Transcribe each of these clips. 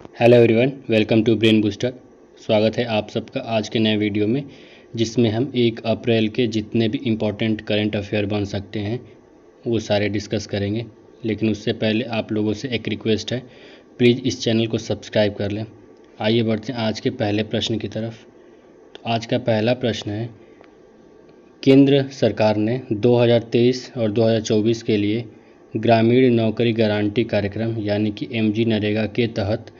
Hello everyone, welcome to Brain Booster. स्वागत है आप सबका आज के नए वीडियो में, जिसमें हम 1 अप्रैल के जितने भी इम्पोर्टेंट करंट अफेयर बन सकते हैं वो सारे डिस्कस करेंगे। लेकिन उससे पहले आप लोगों से एक रिक्वेस्ट है, प्लीज़ इस चैनल को सब्सक्राइब कर लें। आइए बढ़ते हैं आज के पहले प्रश्न की तरफ। तो आज का पहला प्रश्न है, केंद्र सरकार ने 2023 और 2024 के लिए ग्रामीण नौकरी गारंटी कार्यक्रम यानी कि MG नरेगा के तहत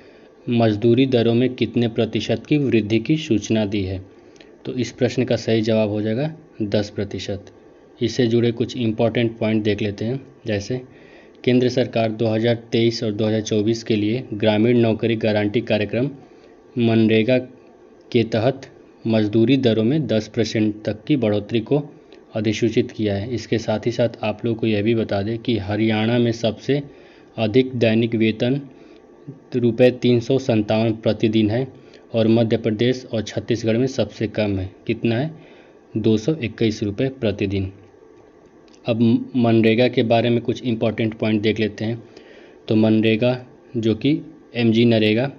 मजदूरी दरों में कितने प्रतिशत की वृद्धि की सूचना दी है। तो इस प्रश्न का सही जवाब हो जाएगा 10%। इससे जुड़े कुछ इम्पॉर्टेंट पॉइंट देख लेते हैं। जैसे केंद्र सरकार 2023 और 2024 के लिए ग्रामीण नौकरी गारंटी कार्यक्रम मनरेगा के तहत मजदूरी दरों में 10% तक की बढ़ोतरी को अधिसूचित किया है। इसके साथ ही साथ आप लोग को यह भी बता दें कि हरियाणा में सबसे अधिक दैनिक वेतन ₹357 प्रतिदिन है और मध्य प्रदेश और छत्तीसगढ़ में सबसे कम है। कितना है? ₹221 प्रतिदिन। अब मनरेगा के बारे में कुछ इम्पोर्टेंट पॉइंट देख लेते हैं। तो मनरेगा जो कि MG NREGA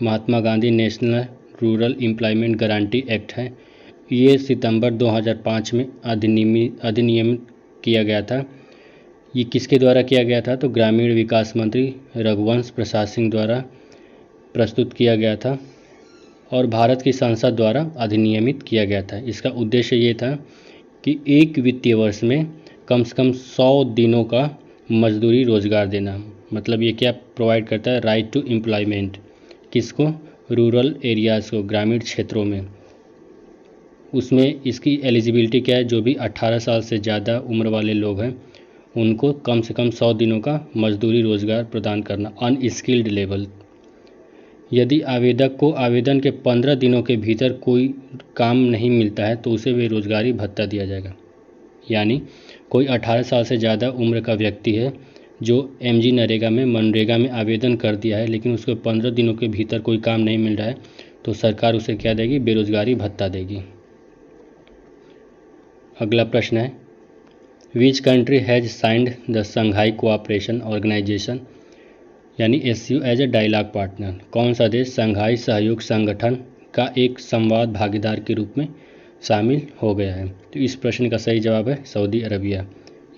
Mahatma Gandhi national rural employment guarantee act है। ये सितंबर 2005 में अधिनियमित किया गया था। ये किसके द्वारा किया गया था? तो ग्रामीण विकास मंत्री रघुवंश प्रसाद सिंह द्वारा प्रस्तुत किया गया था और भारत की संसद द्वारा अधिनियमित किया गया था। इसका उद्देश्य ये था कि एक वित्तीय वर्ष में कम से कम 100 दिनों का मजदूरी रोजगार देना। मतलब ये क्या प्रोवाइड करता है? Right to employment. किसको? रूरल एरियाज़ को, ग्रामीण क्षेत्रों में। उसमें इसकी एलिजिबिलिटी क्या है? जो भी 18 साल से ज़्यादा उम्र वाले लोग हैं उनको कम से कम 100 दिनों का मजदूरी रोजगार प्रदान करना, अनस्किल्ड लेवल। यदि आवेदक को आवेदन के 15 दिनों के भीतर कोई काम नहीं मिलता है तो उसे बेरोजगारी भत्ता दिया जाएगा। यानी कोई 18 साल से ज़्यादा उम्र का व्यक्ति है जो MG नरेगा में मनरेगा में आवेदन कर दिया है लेकिन उसको 15 दिनों के भीतर कोई काम नहीं मिल रहा है तो सरकार उसे क्या देगी? बेरोजगारी भत्ता देगी। अगला प्रश्न है, which country has signed the Shanghai Cooperation Organisation यानी SCO as a dialogue partner. कौन सा देश शंघाई सहयोग संगठन का एक संवाद भागीदार के रूप में शामिल हो गया है? तो इस प्रश्न का सही जवाब है सऊदी अरबिया।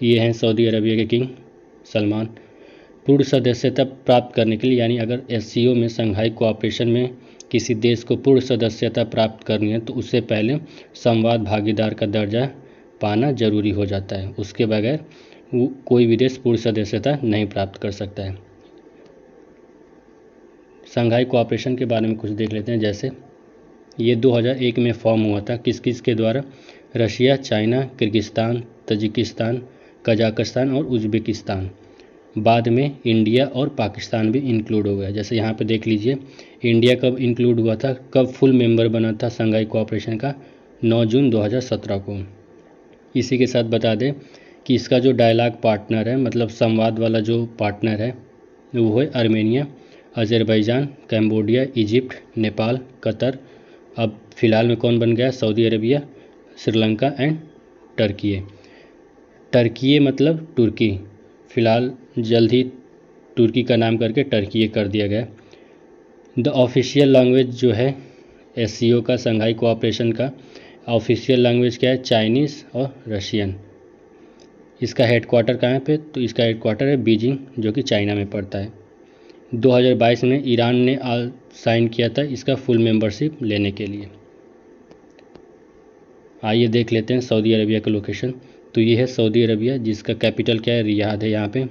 ये हैं सऊदी अरबिया के किंग सलमान। पूर्ण सदस्यता प्राप्त करने के लिए, यानी अगर SCO में शंघाई कोऑपरेशन में किसी देश को पूर्ण सदस्यता प्राप्त करनी है तो उससे पहले संवाद भागीदार का दर्जा पाना जरूरी हो जाता है। उसके बगैर कोई भी देश पूर्ण सदस्यता नहीं प्राप्त कर सकता है। शंघाई कोऑपरेशन के बारे में कुछ देख लेते हैं। जैसे ये 2001 में फॉर्म हुआ था। किस किस के द्वारा? Russia, China, Kyrgyzstan, Tajikistan, Kazakhstan और उज्बेकिस्तान। बाद में इंडिया और पाकिस्तान भी इंक्लूड हो गया। जैसे यहाँ पे देख लीजिए, इंडिया कब इंक्लूड हुआ था, कब फुल मेंबर बना था शंघाई कोऑपरेशन का? 9 जून 2017 को। इसी के साथ बता दें कि इसका जो डायलॉग पार्टनर है, मतलब संवाद वाला जो पार्टनर है, वो है Armenia, Azerbaijan, Cambodia, Egypt, Nepal, Qatar. अब फ़िलहाल में कौन बन गया? Saudi Arabia, Sri Lanka and Turkey. Turkey मतलब तुर्की। फ़िलहाल जल्द ही तुर्की का नाम करके टर्की कर दिया गया। द ऑफिशियल लैंग्वेज जो है SCO का, शंघाई कोऑपरेशन का ऑफिशियल लैंग्वेज क्या है? चाइनीज़ और रशियन। इसका हेडक्वार्टर कहाँ पे? तो इसका हेडक्वार्टर है बीजिंग, जो कि चाइना में पड़ता है। 2022 में ईरान ने साइन किया था इसका फुल मेंबरशिप लेने के लिए। आइए देख लेते हैं सऊदी अरबिया का लोकेशन। तो ये है सऊदी अरबिया, जिसका कैपिटल क्या है? रियाद है। यहाँ पे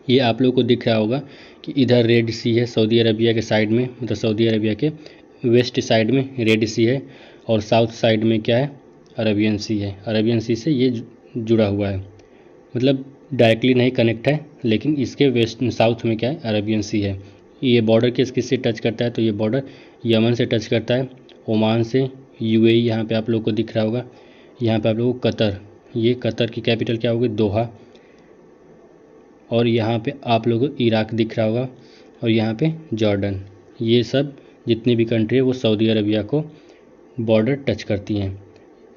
ये आप लोगों को दिख रहा होगा कि इधर रेड सी है सऊदी अरबिया के साइड में, मतलब सऊदी अरबिया के वेस्ट साइड में रेड सी है और साउथ साइड में क्या है? अरबियन सी है। अरबियन सी से ये जुड़ा हुआ है, मतलब डायरेक्टली नहीं कनेक्ट है, लेकिन इसके वेस्ट साउथ में क्या है? अरबियन सी है। ये बॉर्डर किस से टच करता है? तो ये बॉर्डर यमन से टच करता है, ओमान से, UAE यहाँ पे आप लोग को दिख रहा होगा। यहाँ पे आप लोगों को कतर, ये कतर की कैपिटल क्या होगी? दोहा। और यहाँ पे आप लोगों को इराक दिख रहा होगा और यहाँ पे जॉर्डन। ये सब जितनी भी कंट्री है वो सऊदी अरबिया को बॉर्डर टच करती हैं।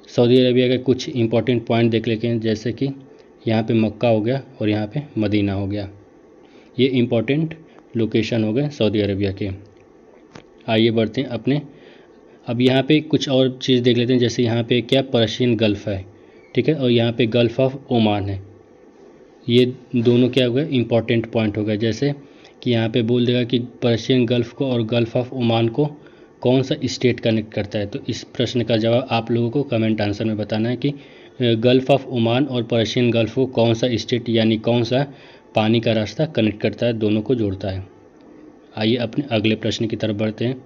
सऊदी अरबिया के कुछ इंपॉर्टेंट पॉइंट देख लेते हैं। जैसे कि यहाँ पे मक्का हो गया और यहाँ पे मदीना हो गया। ये इम्पोर्टेंट लोकेशन हो गए सऊदी अरबिया के। आइए बढ़ते हैं अपने, अब यहाँ पे कुछ और चीज़ देख लेते हैं। जैसे यहाँ पे क्या पर्शियन गल्फ़ है, ठीक है, और यहाँ पे गल्फ़ ऑफ ओमान है। ये दोनों क्या हो गए, इंपॉर्टेंट पॉइंट हो गए। जैसे कि यहाँ पे बोल देगा कि पर्शियन गल्फ़ को और गल्फ़ ऑफ ओमान को कौन सा स्टेट कनेक्ट करता है। तो इस प्रश्न का जवाब आप लोगों को कमेंट आंसर में बताना है कि गल्फ़ ऑफ ओमान और पर्शियन गल्फ़ को कौन सा स्टेट यानी कौन सा पानी का रास्ता कनेक्ट करता है, दोनों को जोड़ता है। आइए अपने अगले प्रश्न की तरफ बढ़ते हैं।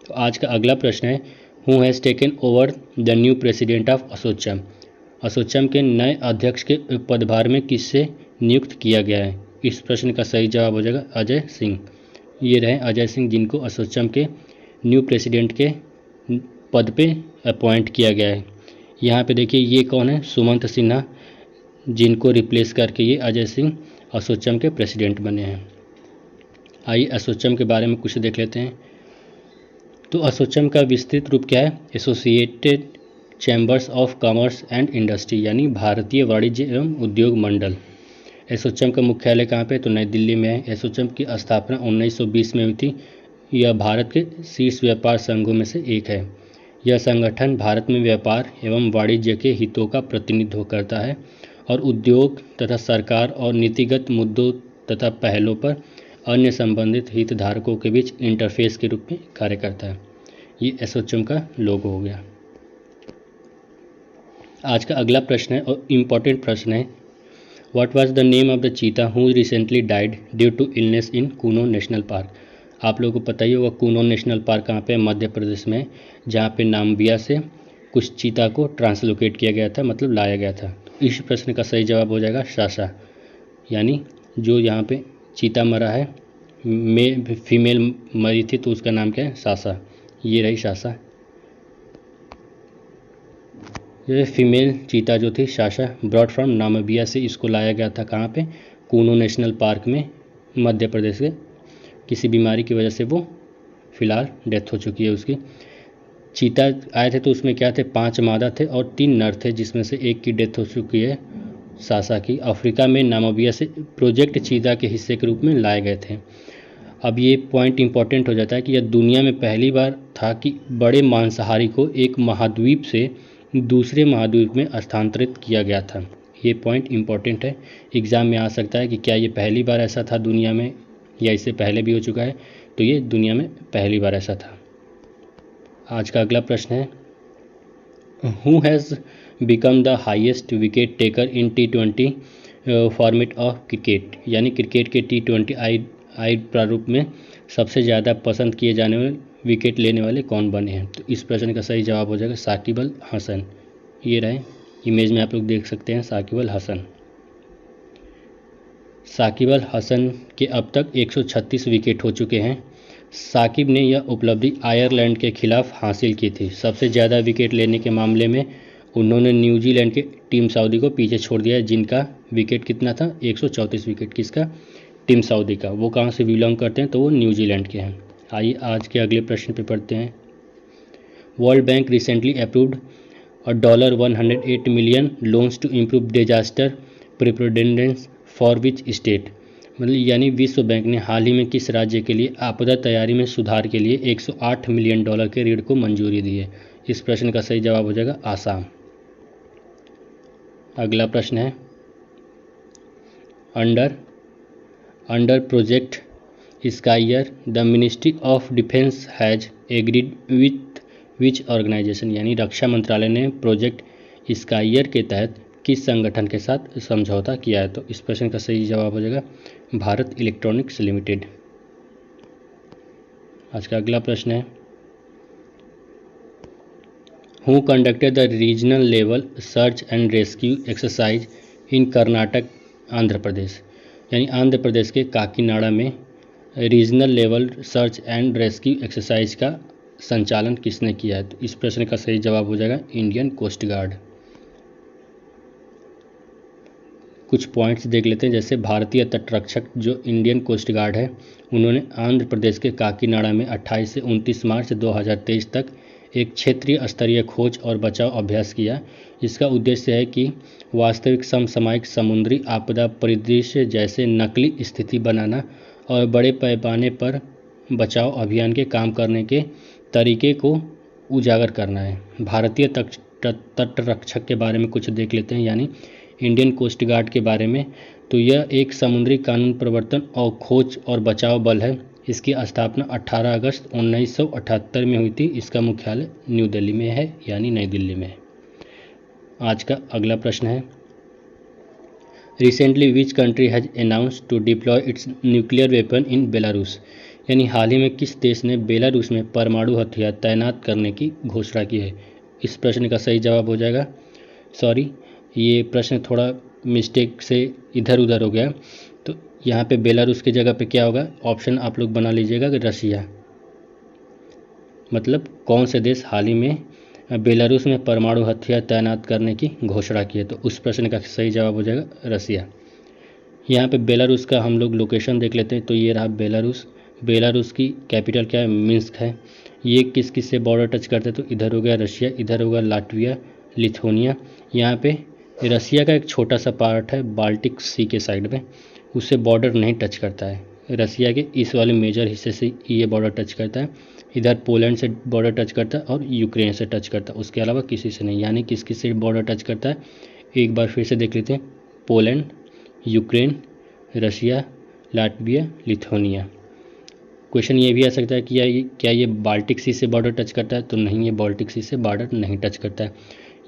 तो आज का अगला प्रश्न है, who has taken over the new president of ASSOCHAM. ASSOCHAM के नए अध्यक्ष के पदभार में किससे नियुक्त किया गया है। इस प्रश्न का सही जवाब हो जाएगा अजय सिंह। ये रहे अजय सिंह, जिनको असोचैम के न्यू प्रेसिडेंट के पद पे अपॉइंट किया गया है। यहाँ पे देखिए ये कौन है, सुमंत सिन्हा, जिनको रिप्लेस करके ये अजय सिंह असोचैम के प्रेसिडेंट बने हैं। आइए असोचैम के बारे में कुछ देख लेते हैं। तो असोचैम का विस्तृत रूप क्या है, associated chambers of commerce and industry, यानी भारतीय वाणिज्य एवं उद्योग मंडल। एसोचैम का मुख्यालय कहाँ पे, तो नई दिल्ली में है। एसोचैम की स्थापना 1920 में हुई थी। यह भारत के शीर्ष व्यापार संघों में से एक है। यह संगठन भारत में व्यापार एवं वाणिज्य के हितों का प्रतिनिधित्व करता है और उद्योग तथा सरकार और नीतिगत मुद्दों तथा पहलों पर अन्य संबंधित हितधारकों के बीच इंटरफेस के रूप में कार्य करता है। ये एसोचैम का लोगो हो गया। आज का अगला प्रश्न है और इम्पॉर्टेंट प्रश्न है, what was the name of the cheetah who recently died due to illness in Kuno National Park. आप लोगों को पता ही होगा कूनो नेशनल पार्क कहाँ पे, मध्य प्रदेश में, जहाँ पे नाम्बिया से कुछ चीता को ट्रांसलोकेट किया गया था, मतलब लाया गया था। तो इस प्रश्न का सही जवाब हो जाएगा सासा, यानी जो यहाँ पे चीता मरा है, फीमेल मरी थी तो उसका नाम क्या है, सासा। ये रही सासा, ये फीमेल चीता जो थी सासा, ब्रॉड फ्रॉम नामीबिया से इसको लाया गया था कहाँ पे, कूनो नेशनल पार्क में, मध्य प्रदेश से। किसी बीमारी की वजह से वो फिलहाल डेथ हो चुकी है उसकी। चीता आए थे तो उसमें क्या थे, 5 मादा थे और 3 नर थे, जिसमें से एक की डेथ हो चुकी है, सासा की। अफ्रीका में नामीबिया से प्रोजेक्ट चीता के हिस्से के रूप में लाए गए थे। अब ये पॉइंट इंपॉर्टेंट हो जाता है कि यह दुनिया में पहली बार था कि बड़े मांसाहारी को एक महाद्वीप से दूसरे महाद्वीप में स्थानांतरित किया गया था। ये पॉइंट इंपॉर्टेंट है, एग्ज़ाम में आ सकता है कि क्या ये पहली बार ऐसा था दुनिया में या इससे पहले भी हो चुका है। तो ये दुनिया में पहली बार ऐसा था। आज का अगला प्रश्न है, who has become the highest wicket taker in T20 format of cricket, यानी क्रिकेट के T20 आई प्रारूप में सबसे ज़्यादा पसंद किए जाने वाले विकेट लेने वाले कौन बने हैं। तो इस प्रश्न का सही जवाब हो जाएगा साकिब अल हसन। ये रहे, इमेज में आप लोग देख सकते हैं साकिब अल हसन। साकिब अल हसन के अब तक 136 विकेट हो चुके हैं। साकिब ने यह उपलब्धि आयरलैंड के खिलाफ हासिल की थी। सबसे ज़्यादा विकेट लेने के मामले में उन्होंने न्यूजीलैंड के टीम सऊदी को पीछे छोड़ दिया, जिनका विकेट कितना था, 134 विकेट। किसका, टीम सऊदी का। वो कहाँ से बिलोंग करते हैं, तो वो न्यूजीलैंड के हैं। आइए आज के अगले प्रश्न पे पढ़ते हैं। World Bank recently approved $108 million loans to improve disaster preparedness for which state, मतलब यानी विश्व बैंक ने हाल ही में किस राज्य के लिए आपदा तैयारी में सुधार के लिए $108 मिलियन के ऋण को मंजूरी दी है। इस प्रश्न का सही जवाब हो जाएगा आसाम। अगला प्रश्न है, under project skyer the ministry of defence has agreed with which organisation, यानी रक्षा मंत्रालय ने प्रोजेक्ट स्काईयर के तहत किस संगठन के साथ समझौता किया है। तो इस प्रश्न का सही जवाब हो जाएगा भारत इलेक्ट्रॉनिक्स लिमिटेड। आज का अगला प्रश्न है, who conducted the regional level search and rescue exercise in Karnataka Andhra Pradesh, यानी आंध्र प्रदेश के काकीनाडा में regional level search and rescue exercise का संचालन किसने किया है। तो इस प्रश्न का सही जवाब हो जाएगा इंडियन कोस्ट गार्ड। कुछ पॉइंट्स देख लेते हैं। जैसे भारतीय तटरक्षक जो इंडियन कोस्ट गार्ड है, उन्होंने आंध्र प्रदेश के काकीनाडा में 28 से 29 मार्च 2023 तक एक क्षेत्रीय स्तरीय खोज और बचाव अभ्यास किया। इसका उद्देश्य है कि वास्तविक समसामयिक समुद्री आपदा परिदृश्य जैसे नकली स्थिति बनाना और बड़े पैमाने पर बचाव अभियान के काम करने के तरीके को उजागर करना है। भारतीय तटरक्षक के बारे में कुछ देख लेते हैं, यानी इंडियन कोस्ट गार्ड के बारे में। तो यह एक समुद्री कानून प्रवर्तन और खोज और बचाव बल है। इसकी स्थापना 18 अगस्त 1978 में हुई थी। इसका मुख्यालय न्यू दिल्ली में है, यानी नई दिल्ली में है। आज का अगला प्रश्न है, recently which country has announced to deploy its nuclear weapon in Belarus, यानी हाल ही में किस देश ने बेलारूस में परमाणु हथियार तैनात करने की घोषणा की है। इस प्रश्न का सही जवाब हो जाएगा, सॉरी ये प्रश्न थोड़ा मिस्टेक से इधर उधर हो गया। तो यहाँ पे बेलारूस की जगह पे क्या होगा, ऑप्शन आप लोग बना लीजिएगा कि रसिया, मतलब कौन से देश हाल ही में बेलारूस में परमाणु हथियार तैनात करने की घोषणा की है। तो उस प्रश्न का सही जवाब हो जाएगा रसिया। यहाँ पे बेलारूस का हम लोग लोकेशन देख लेते हैं। तो ये रहा बेलारूस। बेलारूस की कैपिटल क्या है, मिन्स्क है। ये किस किस से बॉर्डर टच करते हैं, तो इधर हो गया रशिया, इधर होगा लाटविया, लिथुआनिया। यहाँ पे रसिया का एक छोटा सा पार्ट है बाल्टिक सी के साइड में, उससे बॉर्डर नहीं टच करता है। रसिया के इस वाले मेजर हिस्से से ये बॉर्डर टच करता है। इधर पोलैंड से बॉर्डर टच करता है और यूक्रेन से टच करता है, उसके अलावा किसी से नहीं। यानी किस किस से बॉर्डर टच करता है, एक बार फिर से देख लेते हैं, Poland, Ukraine, Russia, Latvia, Lithuania. Question ये भी आ सकता है कि क्या ये बाल्टिक सी से बॉर्डर टच करता है, तो नहीं, ये बाल्टिक सी से बॉर्डर नहीं टच करता है।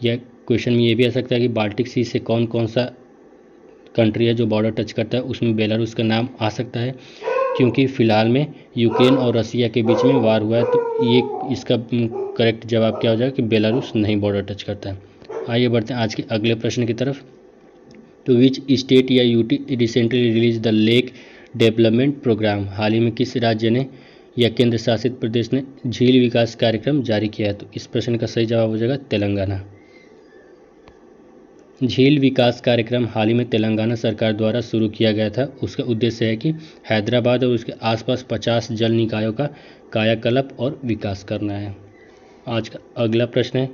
या क्वेश्चन में ये भी आ सकता है कि बाल्टिक सी से कौन कौन सा कंट्री है जो बॉर्डर टच करता है, उसमें बेलारूस का नाम आ सकता है, क्योंकि फ़िलहाल में यूक्रेन और रसिया के बीच में वार हुआ है। तो ये इसका करेक्ट जवाब क्या हो जाएगा कि बेलारूस नहीं बॉर्डर टच करता है। आइए बढ़ते हैं आज के अगले प्रश्न की तरफ। तो विच स्टेट या UT recently released the lake development programme, हाल ही में किस राज्य ने या केंद्र शासित प्रदेश ने झील विकास कार्यक्रम जारी किया है। तो इस प्रश्न का सही जवाब हो जाएगा तेलंगाना। झील विकास कार्यक्रम हाल ही में तेलंगाना सरकार द्वारा शुरू किया गया था। उसका उद्देश्य है कि हैदराबाद और उसके आसपास 50 जल निकायों का कायाकल्प और विकास करना है। आज का अगला प्रश्न है,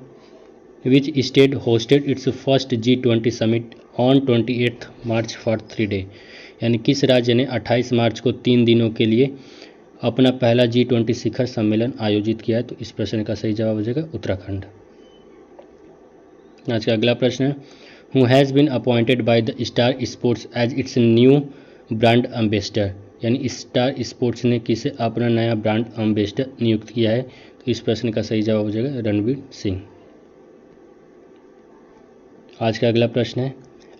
which state hosted it's first G20 summit on 28 March for 3 day, यानी किस राज्य ने 28 मार्च को 3 दिनों के लिए अपना पहला G20 शिखर सम्मेलन आयोजित किया है। तो इस प्रश्न का सही जवाब हो जाएगा उत्तराखंड। आज का अगला प्रश्न है, who has been appointed by the Star Sports as its new brand ambassador, यानी स्टार स्पोर्ट्स ने किसे अपना नया ब्रांड एम्बेसडर नियुक्त किया है। तो इस प्रश्न का सही जवाब हो जाएगा रणवीर सिंह। आज का अगला प्रश्न है,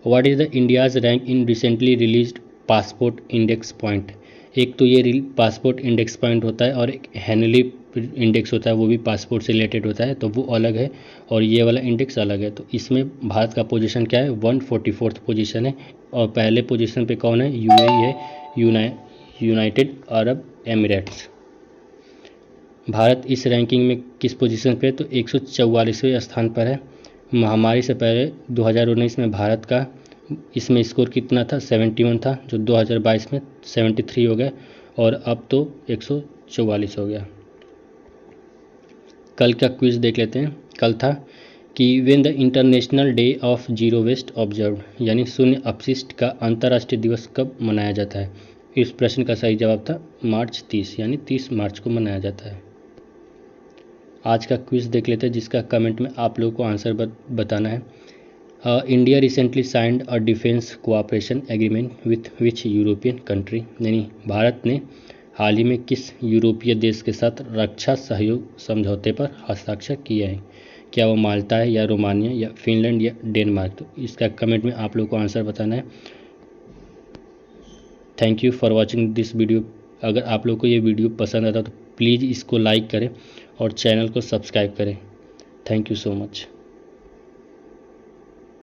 what is the India's rank in recently released passport index point. एक तो ये पासपोर्ट इंडेक्स पॉइंट होता है और एक हेनली इंडेक्स होता है, वो भी पासपोर्ट से रिलेटेड होता है, तो वो अलग है और ये वाला इंडेक्स अलग है। तो इसमें भारत का पोजीशन क्या है, 144 पोजीशन है। और पहले पोजीशन पे कौन है, UAE है, यूनाइटेड अरब एमिरेट्स। भारत इस रैंकिंग में किस पोजीशन पे है, तो 144वें स्थान पर है। महामारी से पहले 2019 में भारत का इसमें स्कोर कितना था, 71 था, जो 2022 में 73 हो गया और अब तो 144 हो गया। कल का क्विज देख लेते हैं। कल था कि when the International Day of Zero Waste observe, यानी शून्य अपशिष्ट का अंतर्राष्ट्रीय दिवस कब मनाया जाता है। इस प्रश्न का सही जवाब था मार्च 30, यानी 30 मार्च को मनाया जाता है। आज का क्विज देख लेते हैं, जिसका कमेंट में आप लोगों को आंसर बताना है। India recently signed a defence cooperation agreement with which European country, यानी भारत ने हाल ही में किस यूरोपीय देश के साथ रक्षा सहयोग समझौते पर हस्ताक्षर किए हैं। क्या वो माल्टा है या रोमानिया या फिनलैंड या डेनमार्क। तो इसका कमेंट में आप लोगों को आंसर बताना है। Thank you for watching this video. अगर आप लोग को ये वीडियो पसंद आता तो प्लीज़ इसको लाइक करें और चैनल को सब्सक्राइब करें। Thank you so much.